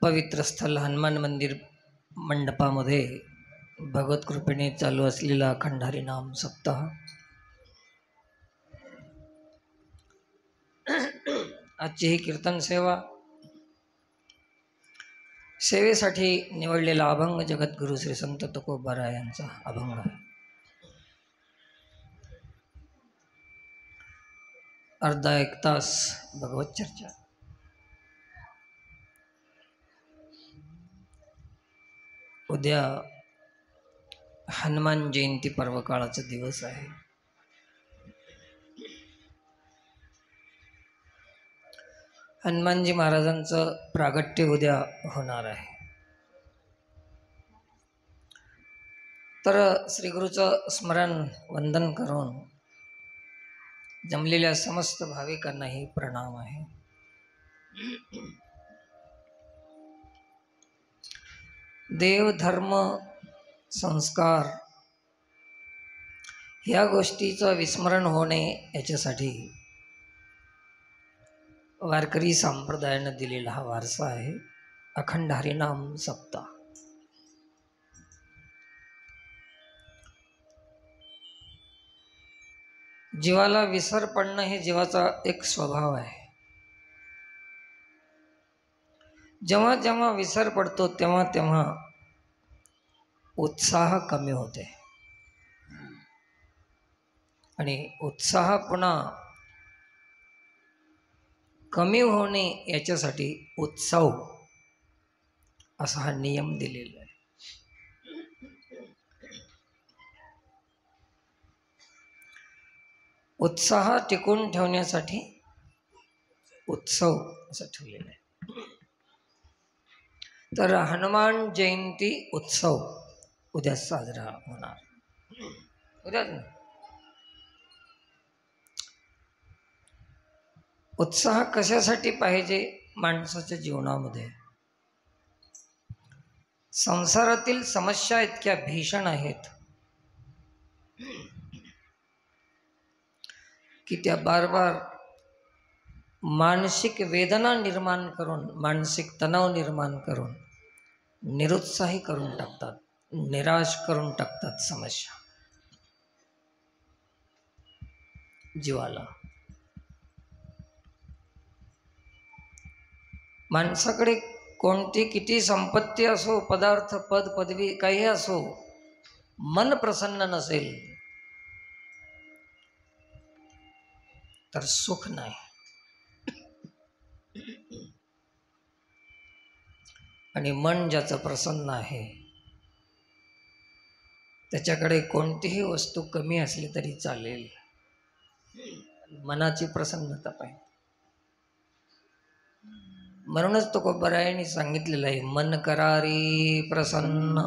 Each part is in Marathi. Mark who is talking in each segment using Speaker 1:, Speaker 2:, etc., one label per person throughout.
Speaker 1: पवित्र स्थल हनुमान मंदिर मंडपामध्ये भगवत कृपेने चालू असलेला अखंड हरिनाम सप्ताह आजची ही कीर्तन सेवा सेवेसाठी निवडलेला अभंग जगद्गुरु श्री संत तुकोबा यांचा अभंग आहे. अर्धा एक तास भगवत चर्चा. उद्या हनुमान जयंती पर्व काळाचा दिवस आहे. हनुमानजी महाराजांचं प्रागट्य उद्या होणार आहे. तर श्रीगुरूचं स्मरण वंदन करून जमलेल्या समस्त भाविकांनाही प्रणाम आहे. देव धर्म संस्कार ह्या गोष्टीचं विस्मरण होणे याच्यासाठी वारकरी संप्रदायानं दिलेला हा वारसा आहे अखंड हरिनाम सप्ताह. जीवाला विसर पडणं हे जीवाचा एक स्वभाव आहे. जेव्हा जेव्हा विसर पडतो तेव्हा तेव्हा उत्साह कमी होते आणि उत्साह पुन्हा कमी होणे याच्यासाठी उत्सव असा हा नियम दिलेला आहे. उत्साह टिकून ठेवण्यासाठी उत्सव असं ठेवलेलं आहे. तर हनुमान जयंती उत्सव उद्या साजरा होणार. उद्याच ना. उत्साह कशासाठी पाहिजे माणसाच्या जीवनामध्ये? संसारातील समस्या इतक्या भीषण आहेत की त्या बार बार मानसिक वेदना निर्माण करून, मानसिक तणाव निर्माण करून निरुत्साही करून टाकतात, निराश करून टाकतात समस्या जीवाला. माणसाकडे कोणती किती संपत्ती असो, पदार्थ पद पदवी काही असो, मन प्रसन्न नसेल तर सुख नाही. आणि मन ज्याचं प्रसन्न आहे त्याच्याकडे कोणतीही वस्तू कमी असली तरी चालेल. मनाची प्रसन्नता पाहिजे. म्हणूनच तुकोबारायांनी सांगितलेलं आहे, मन करारी प्रसन्न.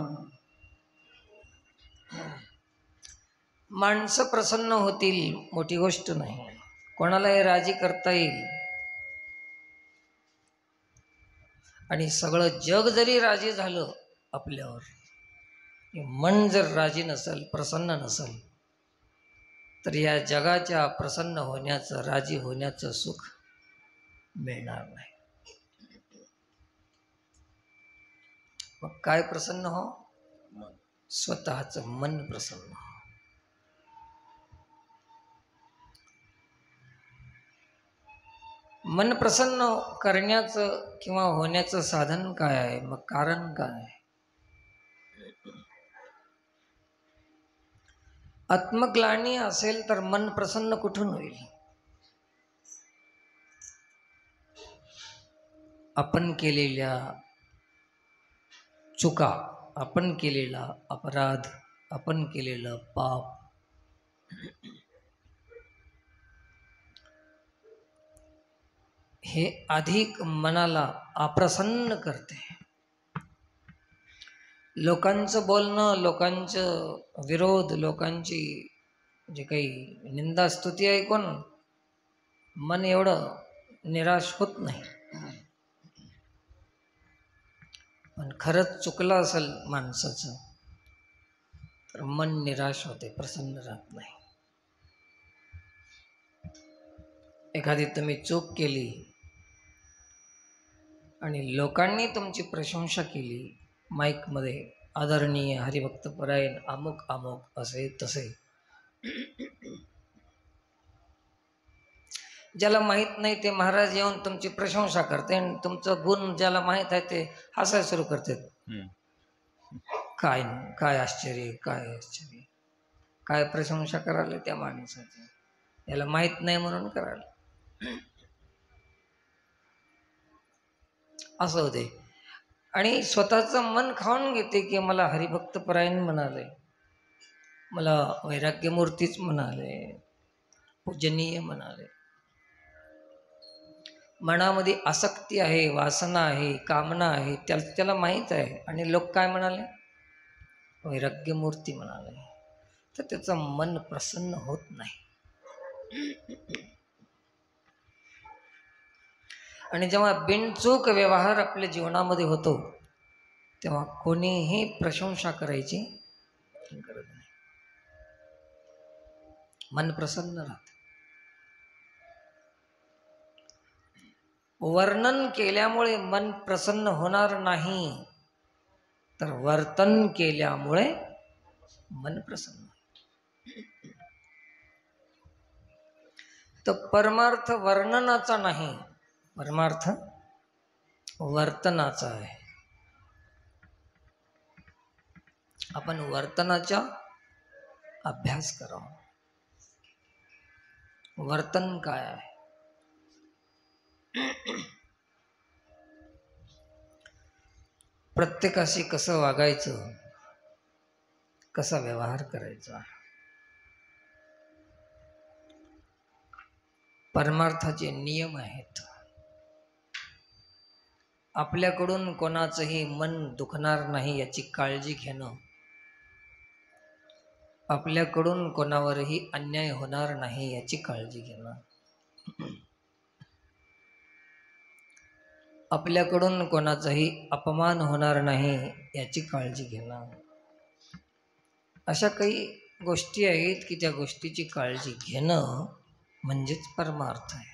Speaker 1: माणसं प्रसन्न होतील मोठी गोष्ट नाही, कोणालाही राजी करता येईल. आणि सगळं जग जरी राजी झालं आपल्यावर, मन जर राजी नसेल, प्रसन्न नसेल, तर या जगाच्या प्रसन्न होण्याचं, राजी होण्याचं सुख मिळणार नाही. मग काय प्रसन्न हो? स्वतःचं मन प्रसन्न हो. मन प्रसन्न करण्याचं किंवा होण्याचं साधन काय आहे? मग कारण काय? आत्मग्लानी असेल तर मन प्रसन्न कुठून होईल? आपण केलेल्या चुका, आपण केलेला अपराध, आपण केलेलं पाप, हे अधिक मनाला अप्रसन्न करते. लोकांचं बोलणं, लोकांचं विरोध, लोकांची जे काही निंदा स्तुती ऐकून मन एवढं निराश होत नाही. पण खरंच चुकलं असेल माणसाचं तर मन निराश होते, प्रसन्न राहत नाही. एखादी तुम्ही चूक केली आणि लोकांनी तुमची प्रशंसा केली माईकमध्ये, आदरणीय हरिभक्त परायण अमुक अमुक असे तसे, ज्याला माहीत नाही ते महाराज येऊन तुमची प्रशंसा करते आणि तुमचं गुण ज्याला माहीत आहे ते हसायला सुरू करतात. काय काय आश्चर्य, काय आश्चर्य, काय प्रशंसा करायला त्या माणसाची, याला माहीत नाही म्हणून करायला. असं होते. आणि स्वतःचं मन खाऊन घेते की मला हरिभक्त परायण म्हणाले, मला वैराग्यमूर्तीच म्हणाले, पूजनीय म्हणाले. मनामध्ये आसक्ती आहे, वासना आहे, कामना आहे, त्याला माहीत आहे आणि लोक काय म्हणाले, वैराग्यमूर्ती म्हणाले, तर त्याचं मन प्रसन्न होत नाही. आणि जेव्हा बिनचूक व्यवहार आपल्या जीवनामध्ये होतो तेव्हा कोणीही प्रशंसा करायची गरज नाही, मन प्रसन्न राहत. वर्णन केल्यामुळे मन प्रसन्न होणार नाही, तर वर्तन केल्यामुळे मन प्रसन्न. तर परमार्थ वर्णनाचा नाही, परमार्थ वर्तनाचा आहे. आपण वर्तनाचा अभ्यास करावा. वर्तन काय आहे, प्रत्येकाशी कसं वागायचं, कसा व्यवहार करायचा, परमार्थाचे नियम आहेत. आपल्याकडून कोणाचंही मन दुखणार नाही याची काळजी घेणं, आपल्याकडून कोणावरही अन्याय होणार नाही याची काळजी घेणं, आपल्याकडून कोणाचाही अपमान होणार नाही याची काळजी घेणं, अशा काही गोष्टी आहेत की त्या गोष्टीची काळजी घेणं म्हणजेच परमार्थ आहे.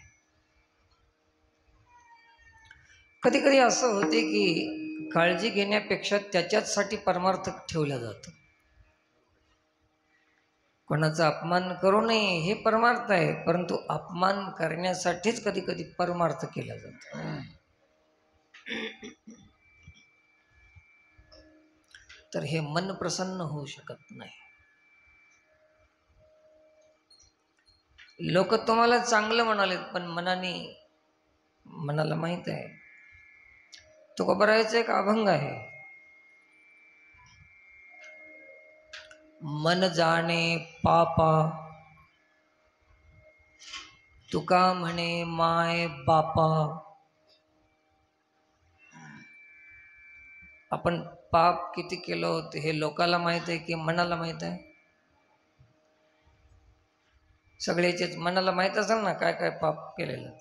Speaker 1: कधी कधी असं होते की काळजी घेण्यापेक्षा त्याच्याचसाठी परमार्थ ठेवला जातो. कोणाचा अपमान करू नये हे परमार्थ आहे, परंतु अपमान करण्यासाठीच कधी कधी परमार्थ केला जातो. तर हे मन प्रसन्न होऊ शकत नाही. लोक तुम्हाला चांगलं म्हणाले पण मनाला माहित आहे तो बरायचा एक अभंग आहे, मन जाणे पापा तुका म्हणे माय बापा. आपण पाप किती केलं होतं हे लोकाला माहित आहे की मनाला माहित आहे? सगळ्याचेच मनाला माहित असेल ना काय काय पाप केलेलं.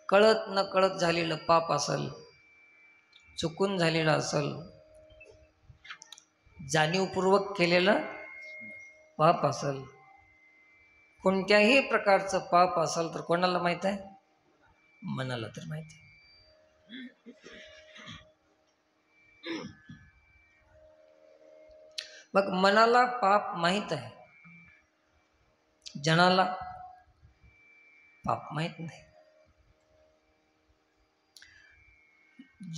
Speaker 1: कळत न कळत झालेलं पाप असेल, चुकून झालेलं असेल, जाणीवपूर्वक केलेलं पाप असेल, कोणत्याही प्रकारचं पाप असेल तर कोणाला माहित आहे? मनाला तर माहित आहे. मग मनाला पाप माहित आहे, जनाला पाप माहित नाही.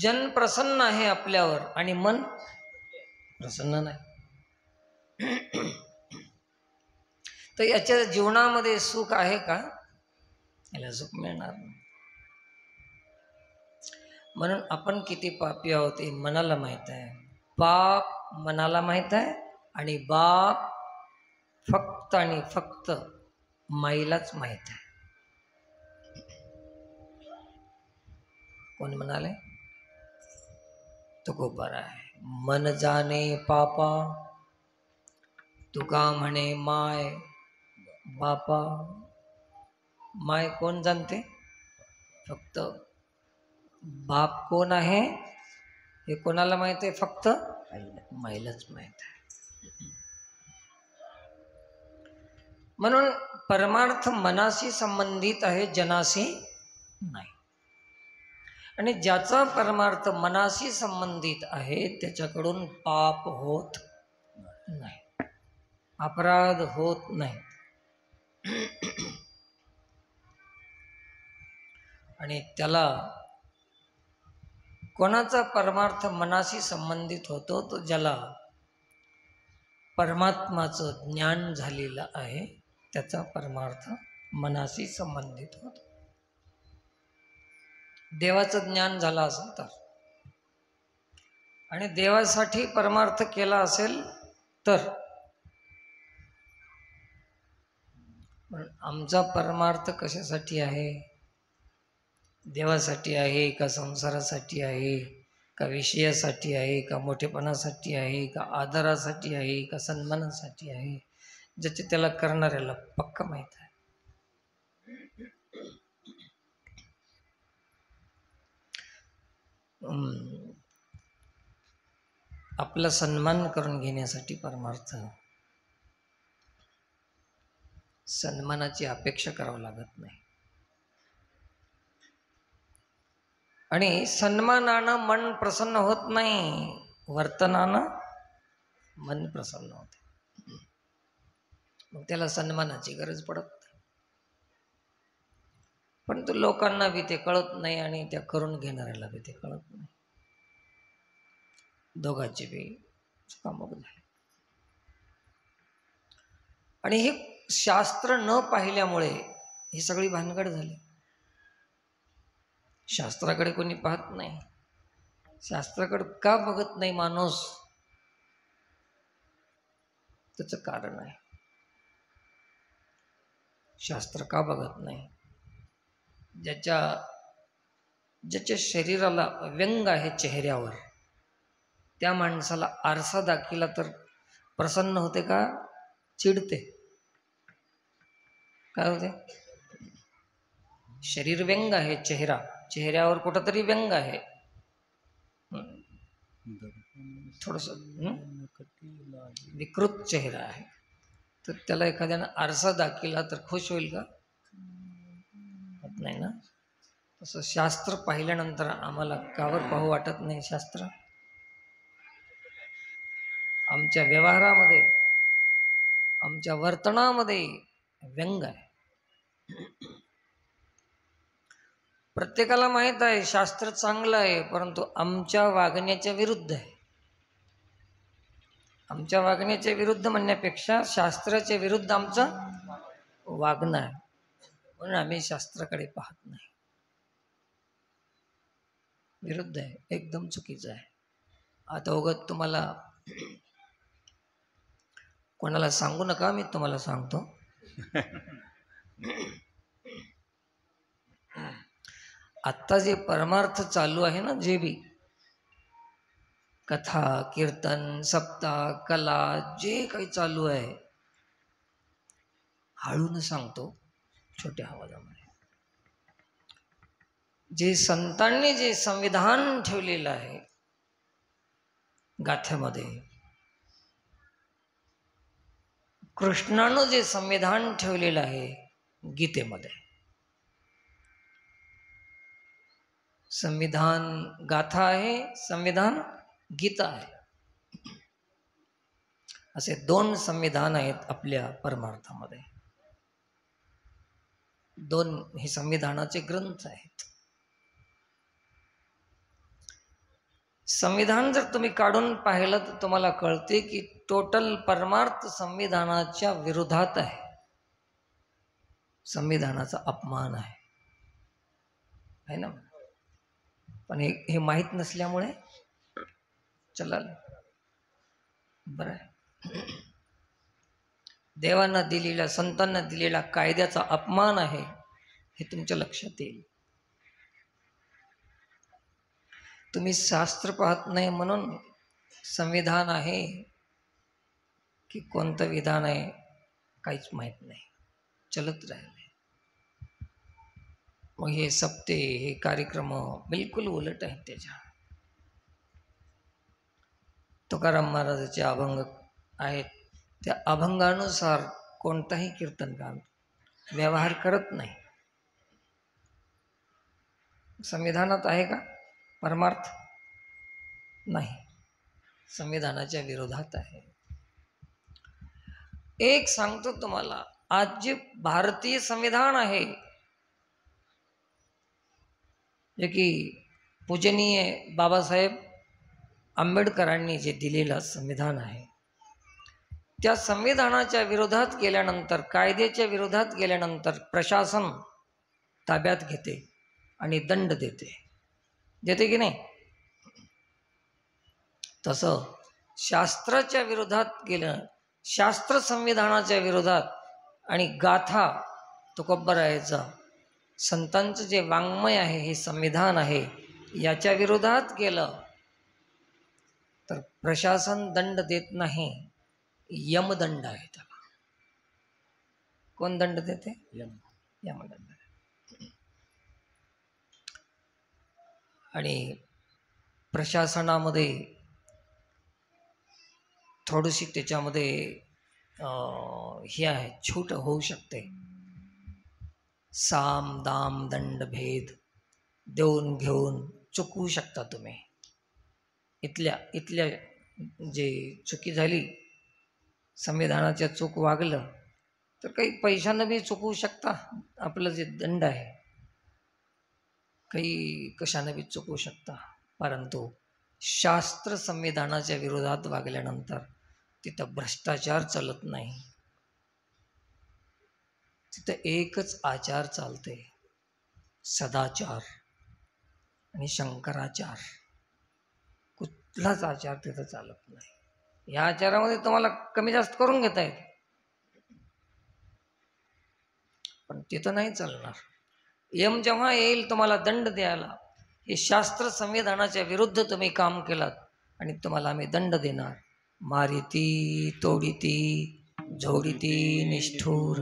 Speaker 1: जन प्रसन्न आहे आपल्यावर आणि मन प्रसन्न नाही. तर याच्या जीवनामध्ये सुख आहे का? याला सुख मिळणार नाही. म्हणून आपण किती पापी आहोत हे मनाला माहित आहे, पाप मनाला माहित आहे आणि बाप फक्त आणि फक्त माईलाच माहित आहे. कोण म्हणाले? तुकोबार आहे. मन जाणे पापा तुका म्हणे माय बापा. माय कोण जाणते? फक्त. बाप कोण आहे हे कोणाला माहित आहे? फक्त माईलाच माहित आहे. म्हणून परमार्थ मनाशी संबंधित आहे, जनाशी नाही. आणि ज्याचा परमार्थ मनाशी संबंधित आहे त्याच्याकडून पाप होत नाही, अपराध होत नाही. आणि त्याला कोणाचा परमार्थ मनाशी संबंधित होतो, तो ज्याला परमात्माचं ज्ञान झालेलं आहे त्याचा परमार्थ मनाशी संबंधित होतो. देवाचं ज्ञान झालं असेल तर, आणि देवासाठी परमार्थ केला असेल तर, आमचा परमार्थ कशासाठी आहे? देवासाठी आहे का संसारासाठी आहे का विषयासाठी आहे का मोठेपणासाठी आहे का आदरासाठी आहे का सन्मानासाठी आहे? ज्याचे त्याला करणाऱ्याला पक्का माहित आहे. आपला सन्मान करून घेण्यासाठी परमार्थ, सन्मानाची अपेक्षा करावं लागत नाही. आणि सन्मानानं मन प्रसन्न होत नाही, वर्तनानं मन प्रसन्न होते. मग त्याला सन्मानाची गरज पडत नाही. परंतु लोकांना बी ते कळत नाही आणि त्या करून घेणाऱ्याला बी ते कळत नाही. दोघांचे बी चुकामुक झाले. आणि हे शास्त्र न पाहिल्यामुळे ही सगळी भानगड झाली. शास्त्राकडे कोणी पाहत नाही. शास्त्राकडे का बघत नाही माणूस? त्याचं कारण आहे. शास्त्र का बघत नाही? ज्याच्या शरीराला व्यंग आहे चेहऱ्यावर, त्या माणसाला आरसा दाखिला तर प्रसन्न होते का चिडते? काय होते? शरीर व्यंग आहे, चेहऱ्यावर कुठंतरी व्यंग आहे, थोडस विकृत चेहरा आहे, तर त्याला एखाद्यानं आरसा दाखिला तर खुश होईल का? होत नाही ना. तसं शास्त्र पाहिल्यानंतर आम्हाला कावर पाहू वाटत नाही. शास्त्र आमच्या व्यवहारामध्ये, आमच्या वर्तनामध्ये व्यंग आहे. प्रत्येकाला माहित आहे शास्त्र चांगलं आहे, परंतु आमच्या वागण्याच्या विरुद्ध आहे. आमच्या वागण्याच्या विरुद्ध म्हणण्यापेक्षा शास्त्राच्या विरुद्ध आमचं वागणं आहे, म्हणून आम्ही शास्त्राकडे पाहत नाही. विरुद्ध आहे, एकदम चुकीचं आहे. आता उगाच तुम्हाला कोणाला सांगू नका, मी तुम्हाला सांगतो. आत्ता जे परमार्थ चालू आहे ना, जे बी कथा, कीर्तन, सप्ताह, कला, जे काही चालू आहे, हळून सांगतो, छोट्या आवाजामध्ये. जे संतांनी जे संविधान ठेवलेलं आहे गाथ्यामध्ये, कृष्णानं जे संविधान ठेवलेलं आहे गीतेमध्ये, संविधान गाथा आहे, संविधान गीता आहे. असे दोन संविधान आहेत आपल्या परमार्थामध्ये. दोन हे संविधानाचे ग्रंथ आहेत. संविधान जर तुम्ही काढून पाहिलं तर तुम्हाला कळते की टोटल परमार्थ संविधानाच्या विरोधात आहे. संविधानाचा अपमान आहे ना. पण हे माहीत नसल्यामुळे चला बरं आहे. देवांना दिलेल्या, संतांना दिलेल्या कायद्याचा अपमान आहे हे तुमच्या लक्षात येईल. तुम्ही शास्त्र पाहत नाही म्हणून संविधान आहे की कोणतं विधान आहे काहीच माहीत नाही, चलत राहिले. मग हे सप्ते, हे कार्यक्रम बिलकुल उलट आहेत. त्याच्या तुकाराम महाराजाचे अभंग आहेत, त्या अभंगानुसार कोणताही कीर्तनकार व्यवहार करत नाही. संविधानात आहे का परमार्थ? नाही, संविधानाच्या विरोधात आहे. एक सांगतो तुम्हाला, आज जे भारतीय संविधान आहे, जे की पूजनीय बाबासाहेब आंबेडकरांनी जे दिलेलं संविधान आहे, त्या संविधानाच्या विरोधात गेल्यानंतर, कायद्याच्या विरोधात गेल्यानंतर प्रशासन ताब्यात घेते आणि दंड देते की नाही? तसं शास्त्राच्या विरोधात गेलं, शास्त्र संविधानाच्या विरोधात आणि गाथा तुकोबरायचा संतांचं जे वाङ्मय आहे, हे संविधान आहे, याच्या विरोधात गेलं तर प्रशासन दंड देत नाही, यमदंड आहे त्याला. कोण दंड देते? यमदंड. आणि प्रशासनामध्ये थोडीशी त्याच्यामध्ये हे आहे, छूट होऊ शकते. साम दाम दंड भेद देऊन घेऊन चुकवू शकता तुम्ही. इथल्या जे चुकी झाली, संविधानाच्या चूक वागलं तर काही पैशानं बी चुकवू शकता. आपलं जे दंड आहे काही कशानं बी चुकवू शकता. परंतु शास्त्र संविधानाच्या विरोधात वागल्यानंतर तिथं भ्रष्टाचार चालत नाही. तिथं एकच आचार चालते, सदाचार आणि शंकराचार. कुठलाच आचार तिथं चालत नाही. या आचारामध्ये तुम्हाला कमी जास्त करून घेता येते, पण तिथं नाही चालणार. यम जेव्हा येईल तुम्हाला दंड द्यायला, हे शास्त्र संविधानाच्या विरुद्ध तुम्ही काम केलात आणि तुम्हाला आम्ही दंड देणार. मारिती तोडिती झोडिती निष्ठूर,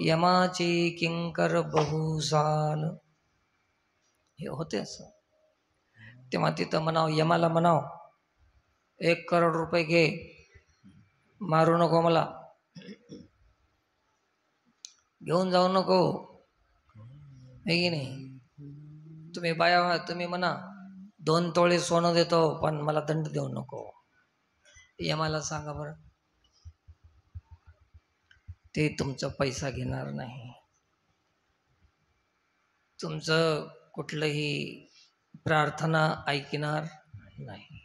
Speaker 1: यमाचे किंकर बहुसाल. हे होते असं. तेव्हा तिथं म्हणाव, यमाला म्हणाव 1 करोड रुपये घे, मारू नको मला, घेऊन जाऊ नको, है की नाही? तुम्ही बाया व्हा, तुम्ही म्हणा 2 तोळे सोनं देतो पण मला दंड देऊ नको. यमाला सांगा बरं, ते तुमचा पैसा घेणार नाही, तुमचं कुठलंही प्रार्थना ऐकणार नाही.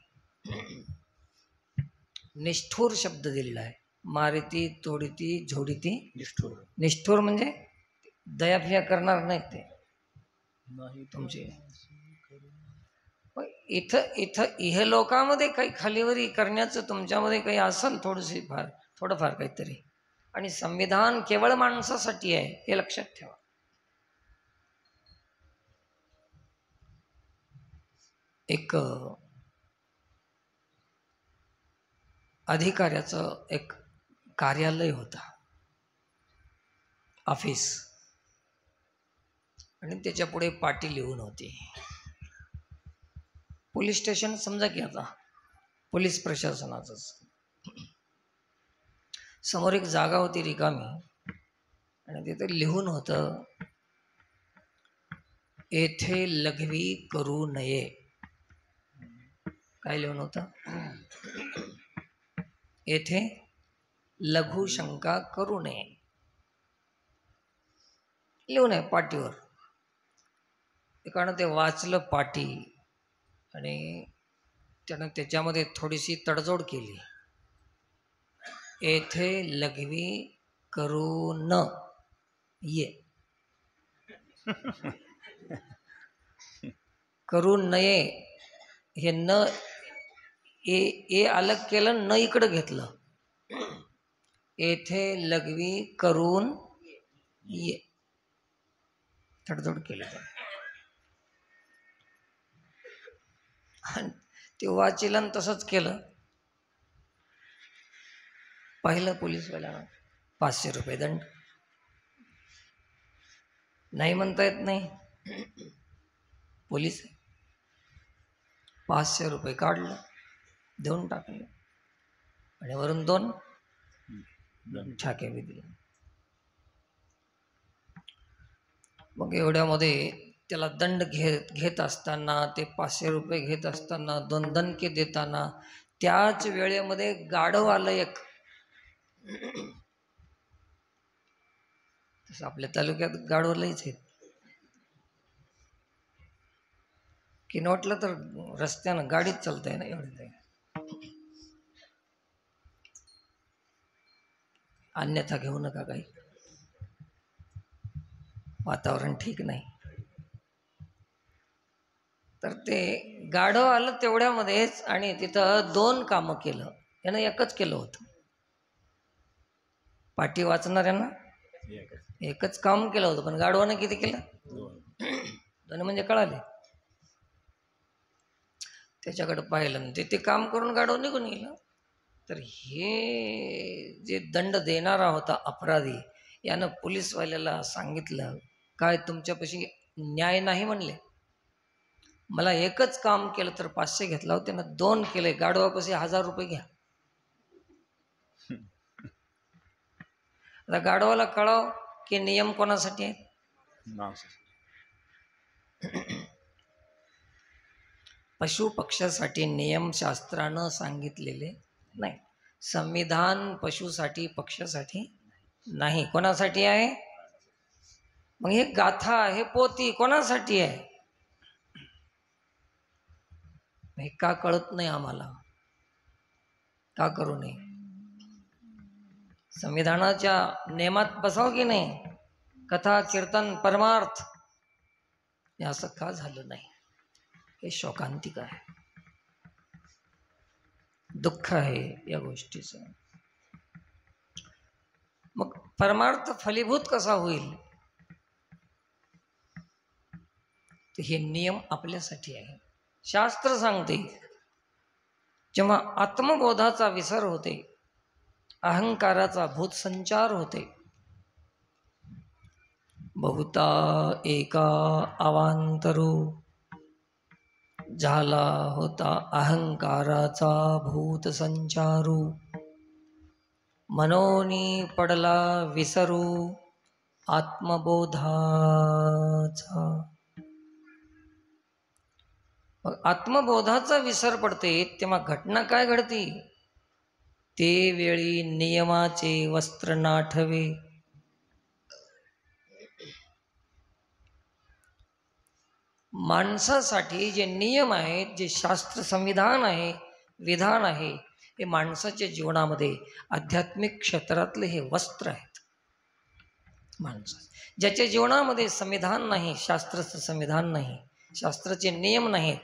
Speaker 1: निष्ठूर शब्द दिलेला आहे. मारिती तोडिती झोडिती निष्ठूर. निष्ठूर म्हणजे दयाफिया करणार नाहीत ते तुमचे. इथं इहलोकामध्ये काही खालीवरी करण्याचं तुमच्यामध्ये काही असेल थोडंफार काहीतरी. आणि संविधान केवळ माणसासाठी आहे, हे लक्षात ठेवा. एक अधिकाऱ्याचं एक कार्यालय होता, ऑफिस, आणि त्याच्या पुढे पाटी लिहून होती. पोलीस स्टेशन समजा की आता पोलीस प्रशासनाचंच. समोर एक जागा होती रिकामी आणि तिथे लिहून होतं, येथे लघवी करू नये. काय लिहून होतं? येथे लघु शंका करू नये लिहून आहे पाटीवर. एकानं ते वाचलं पाटी आणि त्यानं त्याच्यामध्ये थोडीशी तडजोड केली. येथे लघवी करू न ये, करू नये, हे न ए अलग केलं, न इकडं घेतलं. येथे लघवी करून ये, तडजोड केली. ते वाचिलं तसंच केलं. पाहिलं पोलीसवाल्यानं, 500 रुपये दंड. नाही म्हणता येत नाही, पोलीस 500 रुपये काढलं, देऊन टाकले आणि वरून 2 ठाके बी दिले. मग एवढ्यामध्ये त्याला दंड घेत असताना, ते 500 रुपये घेत असताना, 2 दणके देताना, त्याच वेळेमध्ये गाढव आलं एक. तसं आपल्या तालुक्यात गाढव लईच आहेत. की नोटलं तर रस्त्यानं गाडीच चालतंय ना एवढे. अन्यथा घेऊ नका, काही वातावरण ठीक नाही. तर ते गाढव आलं तेवढ्यामध्येच, आणि तिथं 2 कामं केलं. त्यानं एकच केलं होतं. पाठी वाचणाऱ्यांना एकच काम केलं होतं, पण गाढवानं किती केलं? 2 म्हणजे कळाले. त्याच्याकडे पाहिलं, ते काम करून गाढव निघून गेलं. तर हे जे दंड देणारा होता अपराधी, यानं पोलीसवाल्याला सांगितलं, काय तुमच्यापाशी न्याय नाही म्हणले? मला एकच काम केलं तर 500 घेतला होता, त्यानं 2 केले. गाढवापाशी 1000 रुपये घ्या. आता गाढवाला कळाव की नियम कोणासाठी आहेत? पशु पक्ष्यासाठी नियम शास्त्रानं सांगितलेले नाही. संविधान पशुसाठी पक्ष्यासाठी नाही. कोणासाठी आहे? मग हे गाथा, हे पोथी कोणासाठी आहे? हे का कळत नाही आम्हाला? का करू नये? संविधानाच्या नियमात बसाव की नाही? कथा, कीर्तन, परमार्थ हे असं का झालं नाही? हे शोकांतिक आहे, दुःख आहे या गोष्टीचं. मग परमार्थ फलीभूत कसा होईल? तर हे नियम आपल्यासाठी आहे. शास्त्र सांगते, जेव्हा आत्मबोधाचा विसर होते, अहंकाराचा भूतसंचार होते, बहुता एका अवांतरू झाला होता अहंकाराचा भूतसंचारू, मनोनी पडला विसरू आत्मबोधाचा. मग आत्मबोधाचा विसर पडते तेव्हा घटना काय घडते? ते वेळी नियमाचे वस्त्र नाठवे. माणसासाठी जे नियम आहेत, जे शास्त्र संविधान आहे, विधान आहे, हे माणसाच्या जीवनामध्ये आध्यात्मिक क्षेत्रातले हे वस्त्र आहेत. माणसा ज्याच्या जीवनामध्ये संविधान नाही, शास्त्राचं संविधान नाही, शास्त्राचे नियम नाहीत,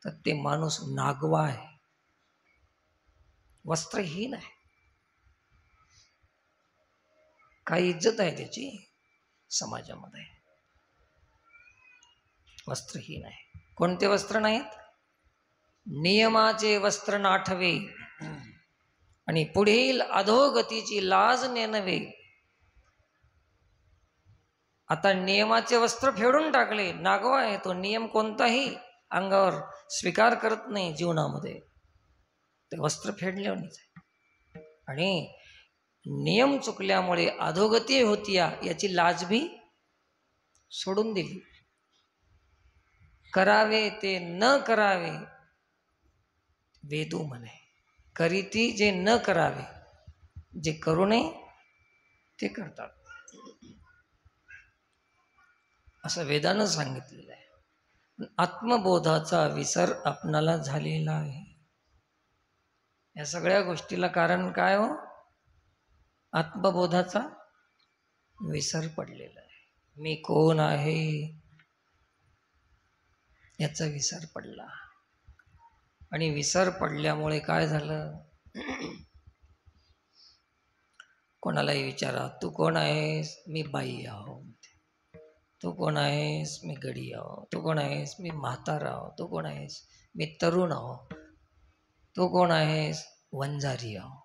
Speaker 1: तर ते माणूस नागवा आहे, वस्त्रहीन आहे. काही इज्जत आहे त्याची समाजामध्ये? वस्त्रहीन आहे. कोणते वस्त्र नाहीत? नियमाचे वस्त्र नाठवे आणि पुढील अधोगतीची लाज नेनवे. आता नियमाचे वस्त्र फेडून टाकले, नागवा आहे तो. नियम कोणताही अंगावर स्वीकार करत नाही जीवनामध्ये, ते वस्त्र फेडल्यानेच आहे. आणि नियम चुकल्यामुळे अधोगती होती, याची लाज भी सोडून दिली. करावे ते न करावे वेदू म्हणे. करीती जे न करावे, जे करू नये ते करतात, असं वेदानं सांगितलेलं आहे. आत्मबोधाचा विसर आपणाला झालेला आहे. या सगळ्या गोष्टीला कारण काय हो? आत्मबोधाचा विसर पडलेला आहे. मी कोण आहे याचा विसर पडला. आणि विसर पडल्यामुळे काय झालं? कोणालाही विचारा, तू कोण आहेस? मी बाई आहो. तू कोण आहेस? मी गडी आहो. तू कोण आहेस? मी म्हातारा आहो. तू कोण आहेस? मी तरुण आहो. तू कोण आहेस? वंजारी आहो.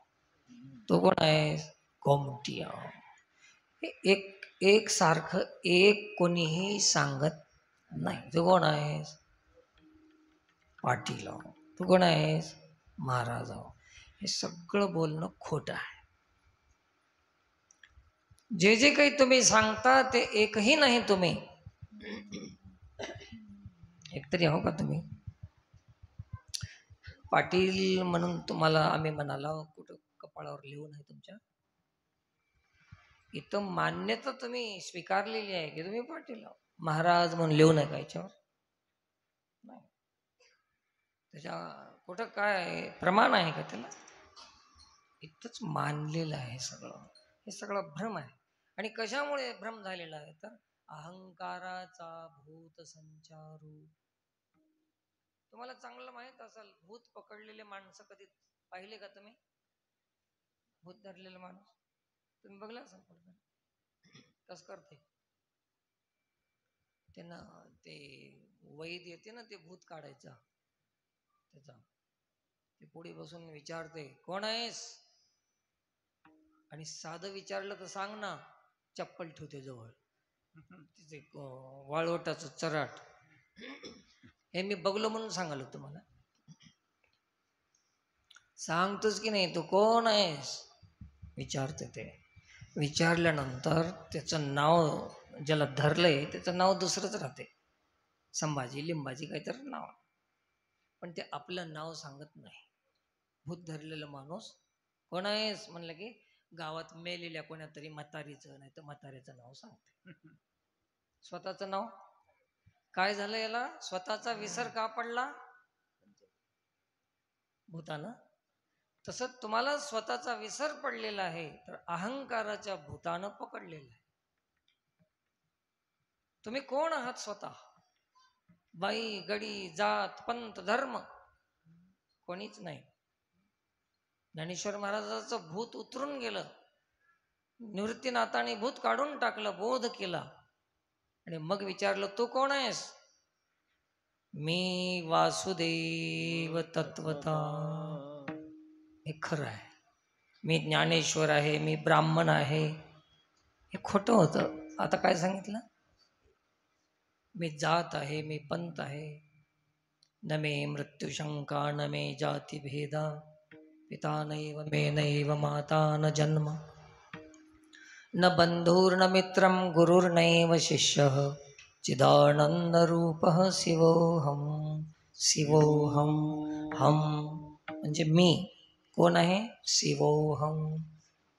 Speaker 1: तू कोण आहेस? गोमटी आहो. एक सारखं एक कोणीही सांगत नाही. तू कोण आहेस? पाटील आहो. तू कोण आहेस? महाराज आहो. हे सगळं बोलणं खोटं आहे. जे जे काही तुम्ही सांगता ते एकही नाही तुम्ही. एकतरी हो का तुम्ही? पाटील म्हणून तुम्हाला आम्ही म्हणालो, कुठं कपाळावर लिहून आहे तुमच्या? इथं मान्यता तुम्ही स्वीकारलेली आहे की तुम्ही पाटील आहो. महाराज म्हणून लिहू नका याच्यावर. नाही, त्याच्या कुठं काय प्रमाण आहे का त्याला? इथंच मानलेलं आहे सगळं. हे सगळं भ्रम आहे. आणि कशामुळे भ्रम झालेला आहे? तर अहंकाराचा भूत संचारू. तुम्हाला चांगलं माहित असेल, भूत पकडलेले माणसं कधी पाहिले का तुम्ही? भूत धरलेला माणूस तुम्ही बघला असाल कुठे? कसं करते त्यांना? ते वैद येते ना, ते भूत काढायचा त्याचा, ते पुढे बसून विचारते कोण आहेस, आणि साधं विचारलं तर सांग ना, चप्पल ठेवते जवळ, तिचे वाळवटाचं चराट. हे मी बघलो म्हणून सांगालो तुम्हाला. सांगतोच की नाही, तू कोण आहेस विचारते ते. विचारल्यानंतर त्याचं नाव, ज्याला धरलंय त्याचं नाव दुसरंच राहते, संभाजी लिंबाजी काहीतरी नाव, पण ते आपलं नाव सांगत नाही. भूत धरलेला माणूस कोण आहेस म्हणलं की गावात मेलेल्या कोणातरी म्हातारीचं नाही तर म्हाताऱ्याचं नाव सांगते. स्वतःचं नाव काय झालं याला? स्वतःचा विसर का पडला भूतानं? तसंच तुम्हाला स्वतःचा विसर पडलेला आहे, तर अहंकाराच्या भूतानं पकडलेला आहे. तुम्ही कोण आहात स्वतः? बाई गडी जात पंथ धर्म कोणीच नाही. ज्ञानेश्वर महाराजाचं भूत उतरून गेलं, निवृत्तीनाथाने भूत काढून टाकलं, बोध केला, आणि मग विचारलं तू कोण आहेस? मी वासुदेव तत्वता. हे खरं आहे. मी ज्ञानेश्वर आहे, मी ब्राह्मण आहे, हे खोटं होतं. आता काय सांगितलं? मी जात आहे, मी पंथ आहे, न मे मृत्युशंका न मे जाती भेदा, पिता नैव मे नैव माता न जन्म, न बंधुर्न मित्रं गुरुर्नैव शिष्यः, चिदानंद रूपः शिवोहम. शिवोहम हम म्हणजे मी कोण आहे? शिवोहम.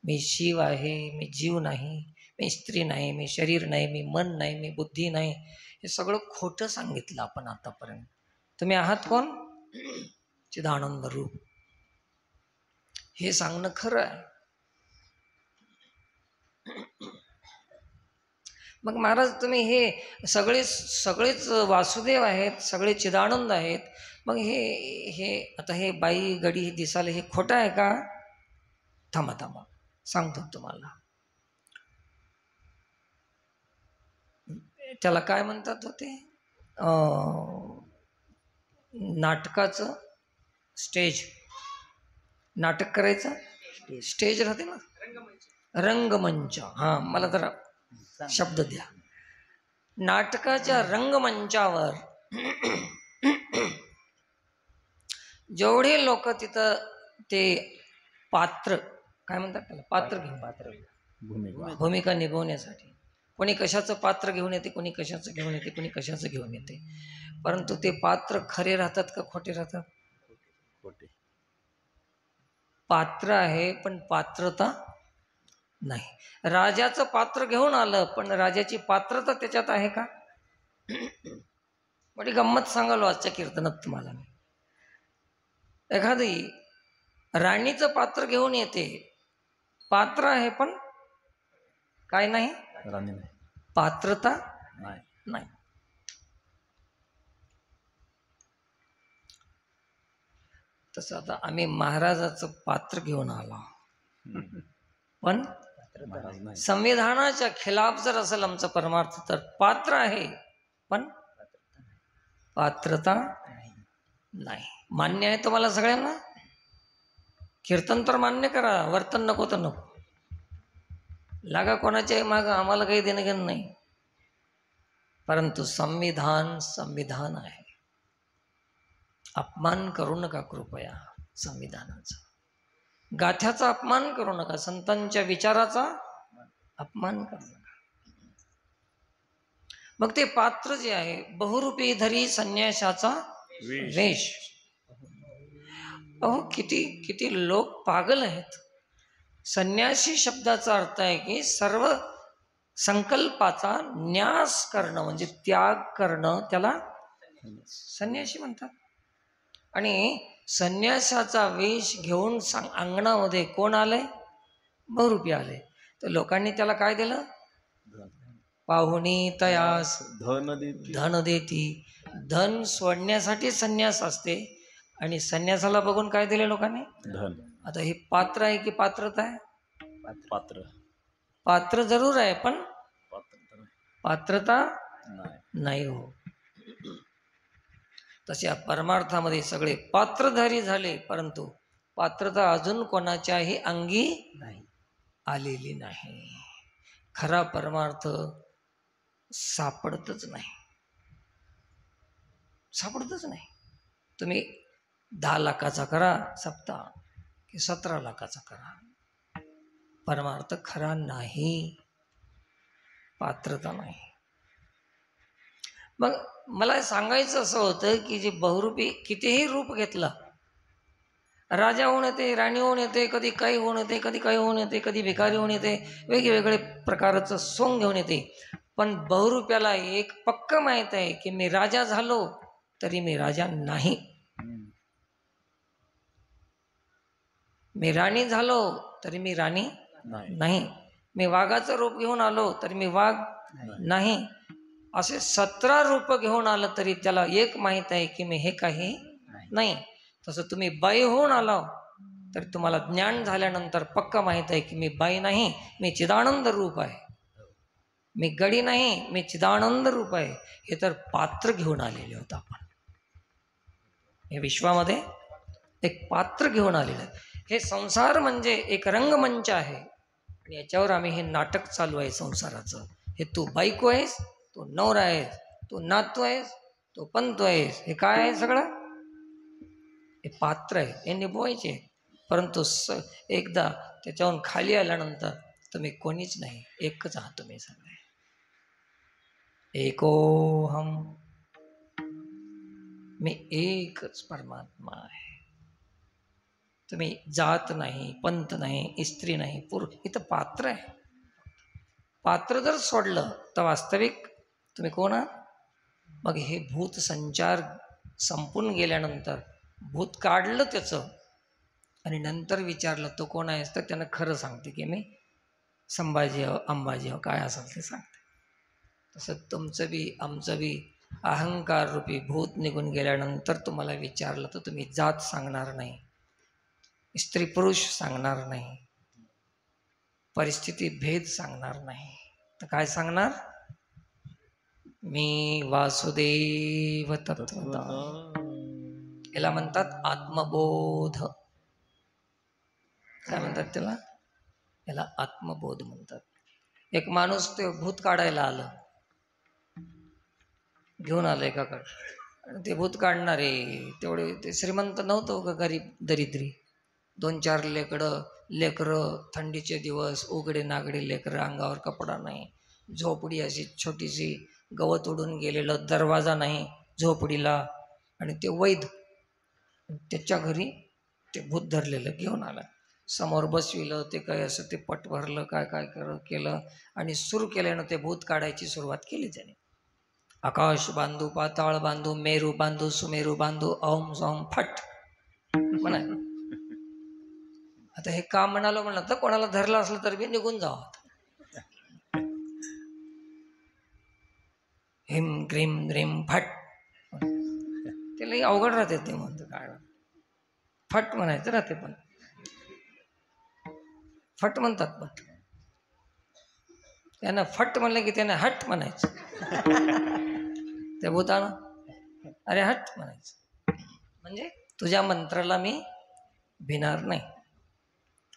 Speaker 1: मी शिव आहे, मी जीव नाही, मी स्त्री नाही, मी शरीर नाही, मी मन नाही, मी बुद्धी नाही. हे सगळं खोटं सांगितलं आपण आतापर्यंत. तुम्ही आहात कोण? चिदानंद रूप. हे सांगणं खरं आहे. मग महाराज तुम्ही हे सगळेच वासुदेव आहेत, सगळे चिदानंद आहेत, मग हे हे आता हे बाई गडी दिसाले हे खोटं आहे का? थांबा थांबा सांगतो तुम्हाला. त्याला काय म्हणतात होते? नाटकाचं स्टेज, नाटक करायचं स्टेज राहते ना, रंगमंच. हा, मला जरा शब्द द्या. नाटकाच्या रंगमंचावर जेवढे लोक तिथं ते पात्र काय म्हणतात त्याला, पात्र घेऊन भूमिका निभवण्यासाठी, कोणी कशाचं पात्र घेऊन येते, कोणी कशाचं घेऊन येते, कोणी कशाचं घेऊन येते, परंतु ते पात्र खरे राहतात का खोटे राहतात? खोटे. पात्र आहे पण पात्रता नाही. राजाचं पात्र घेऊन आलं पण राजाची पात्रता त्याच्यात आहे का? मोठी गंमत सांगालो आजच्या कीर्तनात तुम्हाला मी. एखादी राणीचं पात्र घेऊन येते, पात्र आहे पण काय नाही? राणी नाही, पात्रता नाही. तसं आता आम्ही महाराजाचं पात्र घेऊन आलो, पण संविधानाच्या खिलाफ जर असेल आमचं परमार्थ तर पात्र आहे पण पात्रता नाही. मान्य आहे तुम्हाला सगळ्यांना? कीर्तन तर मान्य करा, वर्तन नको तर नको. लागा कोणाच्याही माग, आम्हाला काही देणं घेणं नाही, परंतु संविधान संविधान आहे. अपमान करू नका कृपया संविधानाचा. गाथ्याचा अपमान करू नका, संतांच्या विचाराचा अपमान करू नका. मग ते पात्र जे आहे, बहुरूपी धरी संन्याशाचा वेश. अहो किती किती लोक पागल आहेत. संन्यासी शब्दाचा अर्थ आहे की सर्व संकल्पाचा न्यास करणं, म्हणजे त्याग करणं, त्याला संन्यासी म्हणतात. आणि संन्यासाचा वेश घेऊन अंगणामध्ये कोण आलंय? बहुरूपी आले. तर लोकांनी त्याला काय दिलं? पाहुणी तयास धन देती. धन सोडण्यासाठी संन्यास असते, आणि संन्यासाला बघून काय दिले लोकांनी? धन. आता हे पात्र आहे की पात्रता आहे? पात्र. पात्र जरूर आहे, पण पात्रता नाही हो. तशा परमार्थामध्ये सगळे पात्रधारी झाले, परंतु पात्रता अजून कोणाच्याही अंगी आलेली नाही. खरा परमार्थ सापडतच नाही, सापडतच नाही. तुम्ही 10 लाखाचा करा सप्ताह की 17 लाखाचा करा, परमार्थ खरा नाही, पात्रता नाही. मग मला सांगायचं असं होतं की जे बहुरूपी कितीही रूप घेतला, राजा होऊन येते, राणी होऊन येते, कधी काही होऊन येते, कधी काही होऊन येते, कधी भिकारी होऊन येते, वेगवेगळे प्रकारचं सोंग घेऊन येते. पण बहुरूप्याला एक पक्क माहीत आहे की मी राजा झालो तरी मी राजा नाही, मी राणी झालो तरी मी राणी नाही, मी वाघाचं रूप घेऊन आलो तरी मी वाघ नाही. असे 17 रूप घेऊन आलं तरी त्याला एक माहीत आहे की मी हे काही नाही. तसं तुम्ही बाई होऊन आला तर तुम्हाला ज्ञान झाल्यानंतर पक्का माहीत आहे की मी बाई नाही, मी चिदानंद रूप आहे, मी गडी नाही, मी चिदानंद रूप आहे. हे तर पात्र घेऊन आलेले होत आपण. हे विश्वामध्ये एक पात्र घेऊन आलेलं आहे. हे संसार म्हणजे एक रंगमंच आहे, आणि याच्यावर आम्ही हे नाटक चालू आहे संसाराचं. हे तू बायको आहेस, तू नवरा आहेस, तू नातू आहेस, तू पंतू आहेस. हे काय आहे? सगळं हे पात्र आहे, हे निभवायचे. परंतु एकदा त्याच्याहून खाली आल्यानंतर तुम्ही कोणीच नाही, एकच आहात तुम्ही सगळे. एकोहम, मी एकच परमात्मा आहे. तुम्ही जात नाही, पंत नाही, स्त्री नाही, पुरुष. इथं पात्र आहे. पात्र जर सोडलं तर वास्तविक तुम्ही कोण आहात? मग हे भूत संचार संपून गेल्यानंतर भूत काढलं त्याचं, आणि नंतर विचारलं तो कोण आहेस, तर त्यानं खरं सांगते की मी संभाजी हो, अंबाजी हो, काय असेल ते सांगते. तसं तुमचं बी आमचं बी अहंकार रूपी भूत निघून गेल्यानंतर तुम्हाला विचारलं तर तुम्ही जात सांगणार नाही, स्त्री पुरुष सांगणार नाही, परिस्थिती भेद सांगणार नाही, तर काय सांगणार? मी वासुदेव तत्वता. याला म्हणतात आत्मबोध. काय म्हणतात त्याला? याला आत्मबोध म्हणतात. एक माणूस ते भूत काढायला आलं, घेऊन आलं एकाकडे, आणि ते भूत काढणारे तेवढे ते श्रीमंत नव्हतं का, गरीब दरिद्री. 2-4 लेकरं, थंडीचे दिवस, उघडे नागडे लेकरं, अंगावर कपडा नाही, झोपडी अशी छोटीशी, गवत उडून गेलेलं, दरवाजा नाही झोपडीला, आणि ते वैद त्याच्या घरी ते भूत धरलेलं घेऊन आलं. समोर बसविलं, ते काय असं ते पट भरलं, काय काय केलं, आणि सुरू केल्यानं ते भूत काढायची सुरुवात केली त्याने. आकाश बांधू, पाताळ बांधू, मेरू बांधू, सुमेरू बांधू, ओम सोम फट म्हणाय. आता हे काम म्हणालो म्हणलं तर कोणाला धरलं असलं तर बी निघून जावं. हिम क्रीम द्रीम फट, त्याला अवघड राहते. ते म्हणतं काय फट म्हणायचं राहते, पण फट म्हणतात. पण त्यांना फट म्हणलं की त्यांना हट म्हणायचं. त्या भूतानं अरे हट म्हणायचं, म्हणजे तुझ्या मंत्राला मी भिणार नाही.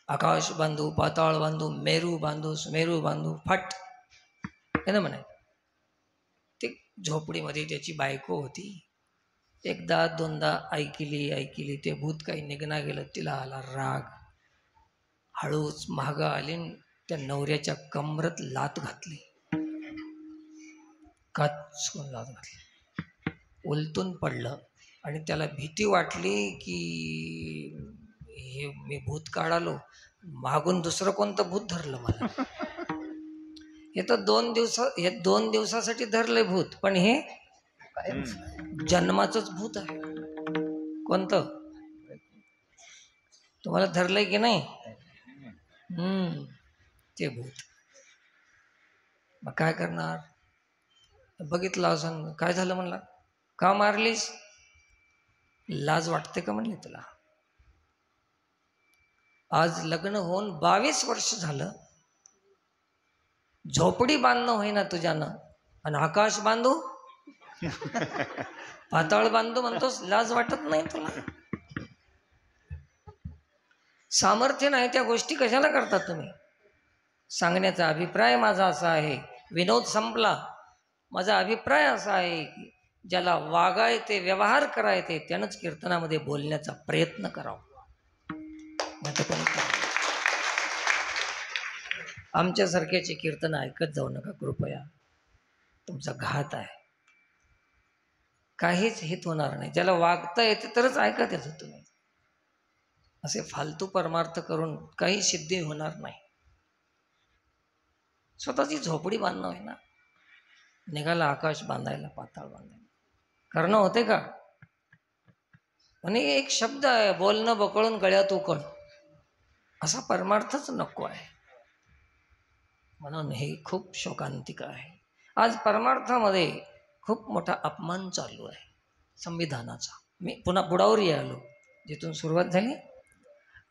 Speaker 1: आकाश बांधू, पाताळ बांधू, मेरू बांधू, सुमेरू बांधू, फट त्यानं म्हणायचं. ते झोपडीमध्ये त्याची बायको होती. 1दा-2दा ऐकली, ते भूत काही निघणा गेलं. तिला आला राग. हळूच मागं आली, त्या नवऱ्याच्या कमरत लात घातली. काचकून लाथ घातली, उलटून पडलं. आणि त्याला भीती वाटली की हे मी भूत काढालो, मागून दुसरं कोणतं भूत धरलं मला. हे तर 2 दिवसासाठी धरले भूत, पण हे जन्माचंच भूत आहे. कोणतं तुम्हाला धरलंय की नाही? ते भूत. मग काय करणार? बघितलं असं, काय झालं म्हणला, का मारलीस? लाज वाटते का म्हणले तुला? आज लग्न होऊन 22 वर्ष झालं, झोपडी बांधणं होईना तुझ्यानं, आणि आकाश बांधू पाताळ बांधू म्हणतोस, लाज वाटत नाही तुला? सामर्थ्य नाही त्या गोष्टी कशाला करतात तुम्ही? सांगण्याचा अभिप्राय माझा असा आहे, विनोद संपला. माझा अभिप्राय असा आहे की ज्याला वागायचे, व्यवहार करायचे, त्यानंच कीर्तनामध्ये बोलण्याचा प्रयत्न करावा. आमच्यासारख्याचे कीर्तन ऐकत जाऊ नका कृपया, तुमचा घात आहे. काहीच हित होणार नाही. ज्याला वागता येते तरच ऐकत येतं तुम्ही. असे फालतू परमार्थ करून काही सिद्धी होणार नाही. स्वतःची झोपडी बांधणं आहे ना, निघाला आकाश बांधायला, पाताळ बांधायला, करणं होते का? आणि एक शब्द आहे, बोलणं बकळून गळ्यात उकळ, असा परमार्थच नको आहे. म्हणून हे खूप शोकांतिक आहे. आज परमार्थामध्ये खूप मोठा अपमान चालू आहे संविधानाचा. मी पुन्हा बुडावर आलो जिथून सुरुवात झाली.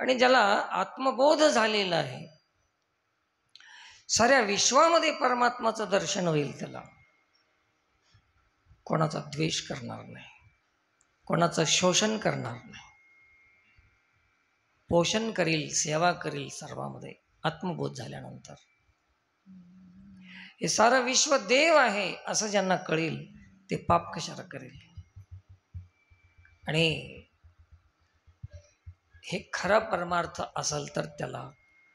Speaker 1: आणि ज्याला आत्मबोध झालेला आहे, साऱ्या विश्वामध्ये परमात्माचं दर्शन होईल, त्याला कोणाचा द्वेष करणार नाही, कोणाचं शोषण करणार नाही, पोषण करील, सेवा करील सर्वांमध्ये. आत्मबोध झाल्यानंतर हे सारं विश्व देव आहे असं ज्यांना कळेल, ते पाप कशाला करेल? आणि हे खरा परमार्थ असेल तर त्याला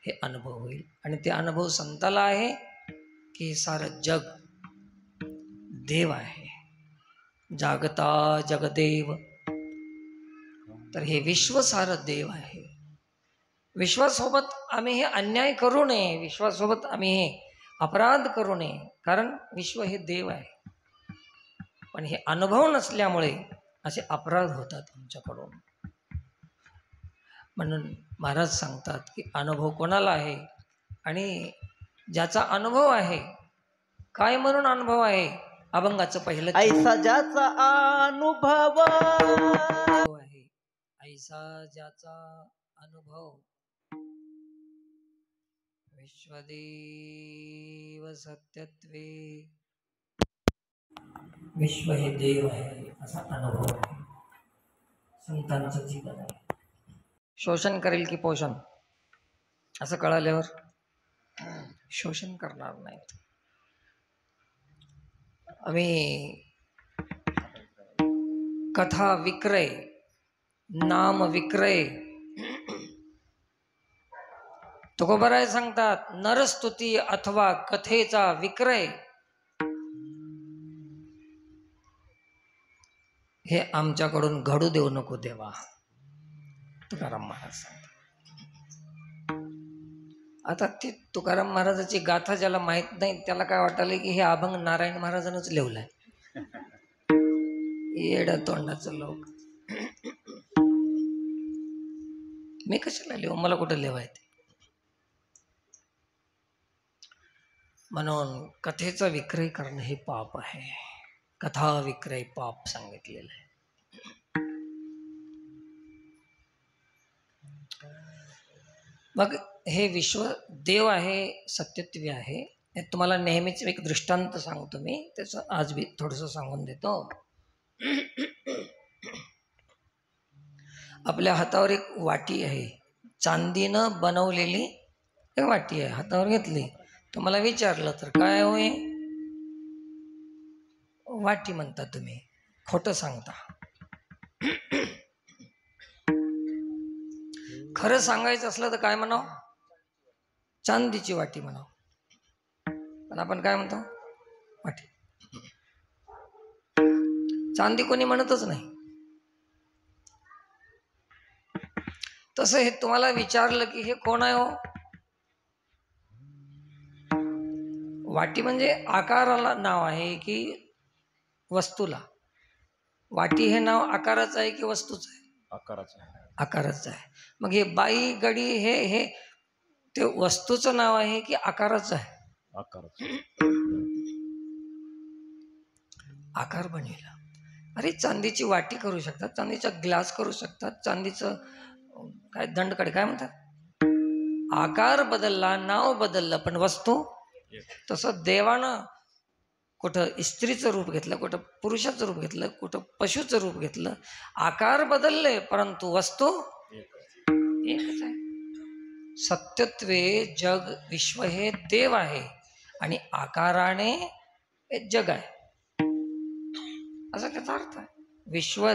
Speaker 1: हे अनुभव होईल. आणि ते अनुभव संताला आहे की सारं जग देव आहे, जागता जगदेव. तर हे विश्व सारं देव आहे. विश्वासोबत आम्ही हे अन्याय करू नये, विश्वासोबत आम्ही हे अपराध करू नये, कारण विश्व हे देव आहे. पण हे अनुभव नसल्यामुळे असे अपराध होतात आमच्याकडून. म्हणून महाराज सांगतात की अनुभव कोणाला आहे? आणि ज्याचा अनुभव आहे, काय म्हणून अनुभव आहे? अभंगाचं पहिलं
Speaker 2: ऐसा ज्याचा अनुभव
Speaker 1: आहे, ऐसा ज्याचा अनुभव, विश्वदेव सत्यत्वे. विश्व हे देव आहे असा अनुभव आहे संतांचं जीवन आहे. शोषण करेल की पोषण, असं कळाल्यावर शोषण करणार नाहीत. आम्ही कथा विक्रय, नाम विक्रय, तुकोबराय सांगतात, नरस्तुती अथवा कथेचा विक्रय हे आमच्याकडून घडू देऊ नको देवा, तुकाराम महाराज सांगतात. आता ती तुकाराम महाराजाची गाथा ज्याला माहित नाही त्याला काय वाटलं की हे अभंग नारायण महाराजांनाच लिवलाय. येड्या तोंडाचं लोक. मी कशाला लिहू, मला कुठं लिहायचं? म्हणून कथेचा विक्रय करणं हे पाप आहे. कथा विक्रय पाप सांगितलेलं आहे. मग हे विश्व देव आहे, सत्यत्वे आहे. हे तुम्हाला नेहमीच एक दृष्टांत सांगतो मी, त्याचं आज मी थोडंसं सांगून देतो. आपल्या हातावर एक वाटी आहे, चांदीनं बनवलेली एक वाटी आहे, हातावर घेतली. तुम्हाला विचारलं तर काय होय? वाटी म्हणता तुम्ही, खोटं सांगता. खरं सांगायचं असलं तर काय म्हणाव? चांदीची वाटी म्हणाव. पण आपण काय म्हणतो? वाटी. चांदी कोणी म्हणतच नाही. तसं हे तुम्हाला विचारलं की हे कोण आहे हो, वाटी म्हणजे आकाराला नाव आहे की वस्तूला? वाटी हे नाव आकाराचं आहे की वस्तूचं आहे?
Speaker 3: आकाराचा आहे.
Speaker 1: आकाराचं आहे. मग हे बाई गडी हे हे ते वस्तूचं नाव आहे की आकाराचं आहे?
Speaker 3: आकाराचा.
Speaker 1: आकार बनविला. अरे चांदीची वाटी करू शकतात, चांदीचा ग्लास करू शकतात, चांदीचं काय दंडकडे काय म्हणतात, आकार बदलला, नाव बदललं, पण वस्तू तसं देवानं कुठं स्त्रीचं रूप घेतलं, कुठं पुरुषाचं रूप घेतलं, कुठं पशुचं रूप घेतलं. आकार बदलले परंतु वस्तू एकच आहे. सत्यत्वे जग विश्व हे देव आहे आणि आकाराने हे जग आहे, असा त्याचा अर्थ आहे. विश्व